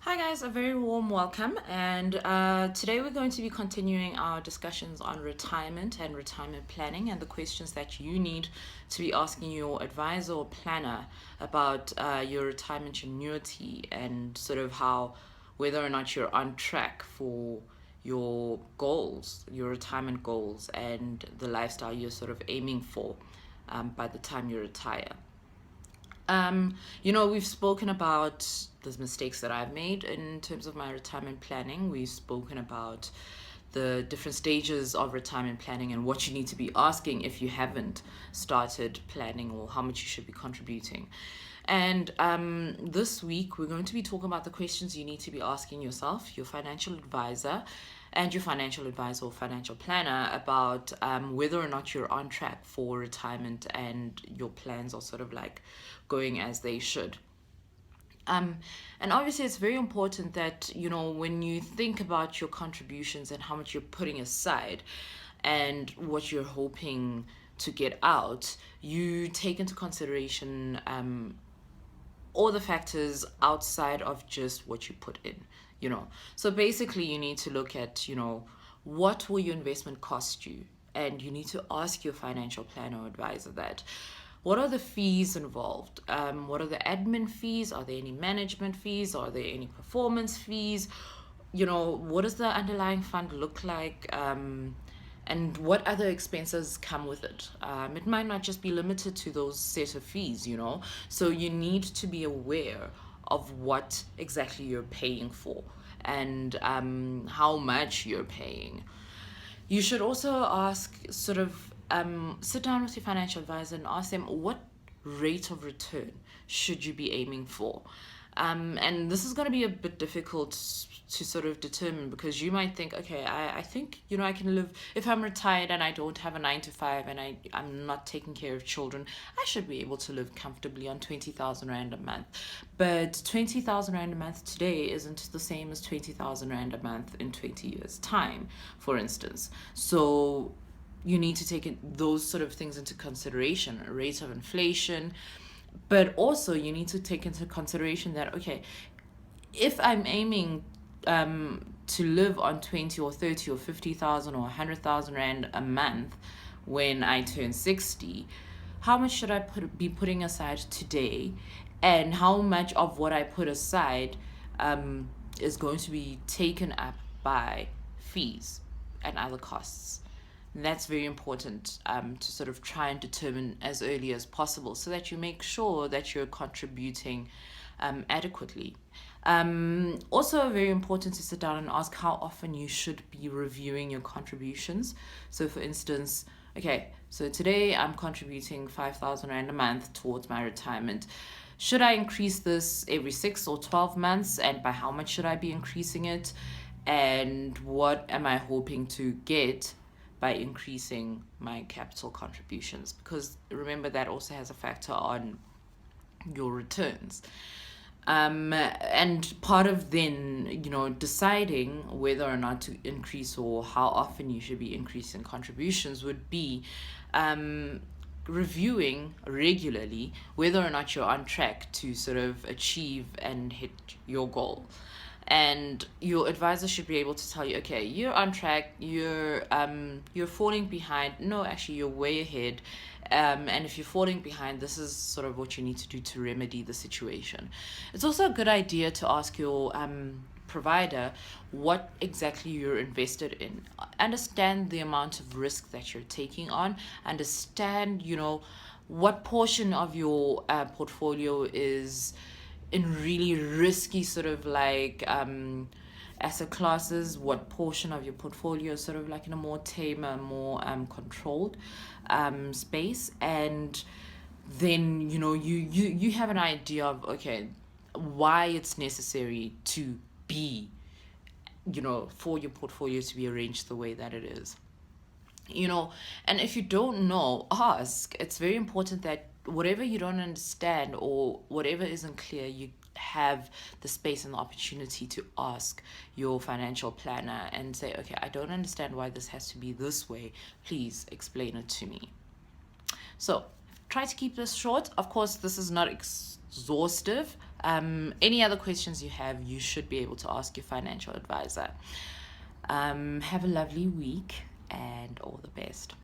Hi guys, a very warm welcome, and today we're going to be continuing our discussions on retirement and retirement planning and the questions that you need to be asking your advisor or planner about your retirement annuity and sort of how whether or not you're on track for your goals, your retirement goals, and the lifestyle you're sort of aiming for by the time you retire. We've spoken about the mistakes that I've made in terms of my retirement planning. We've spoken about the different stages of retirement planning and what you need to be asking if you haven't started planning or how much you should be contributing. And this week, we're going to be talking about the questions you need to be asking yourself, your financial advisor, and your financial advisor or financial planner about whether or not you're on track for retirement and your plans are sort of like going as they should. And obviously, it's very important that, when you think about your contributions and how much you're putting aside and what you're hoping to get out, you take into consideration all the factors outside of just what you put in. So basically, you need to look at, what will your investment cost you? And you need to ask your financial planner or advisor that. What are the fees involved? What are the admin fees? Are there any management fees? Are there any performance fees? What does the underlying fund look like? And what other expenses come with it? It might not just be limited to those set of fees. So you need to be aware of what exactly you're paying for and how much you're paying. You should also sit down with your financial advisor and ask them what rate of return should you be aiming for. And this is going to be a bit difficult to sort of determine because you might think, okay, I think, I can live, if I'm retired and I don't have a 9 to 5 and I'm not taking care of children, I should be able to live comfortably on 20,000 Rand a month. But 20,000 Rand a month today isn't the same as 20,000 Rand a month in 20 years' time, for instance. So you need to take those sort of things into consideration, a rate of inflation, but also you need to take into consideration that, okay, if I'm aiming to live on 20 or 30 or 50,000 or 100,000 Rand a month when I turn 60, how much should I be putting aside today? And how much of what I put aside is going to be taken up by fees and other costs? And that's very important to sort of try and determine as early as possible so that you make sure that you're contributing adequately. Also, very important to sit down and ask how often you should be reviewing your contributions. So, for instance, okay, so today I'm contributing 5,000 Rand a month towards my retirement. Should I increase this every 6 or 12 months? And by how much should I be increasing it? And what am I hoping to get by increasing my capital contributions? Because remember, that also has a factor on your returns. And part of then, deciding whether or not to increase or how often you should be increasing contributions would be reviewing regularly whether or not you're on track to sort of achieve and hit your goal. And your advisor should be able to tell you, okay, you're on track, you're falling behind. No, actually, you're way ahead. And if you're falling behind, this is sort of what you need to do to remedy the situation. It's also a good idea to ask your provider what exactly you're invested in. Understand the amount of risk that you're taking on. Understand, what portion of your portfolio is in really risky sort of like asset classes, what portion of your portfolio is sort of like in a more tamer, more controlled space. And then you have an idea of, okay, why it's necessary to be, for your portfolio to be arranged the way that it is. And if you don't know, ask. It's very important that whatever you don't understand or whatever isn't clear, you have the space and the opportunity to ask your financial planner and say, okay, I don't understand why this has to be this way. Please explain it to me. So try to keep this short. Of course, this is not exhaustive, Any other questions you have, you should be able to ask your financial advisor. Have a lovely week and all the best.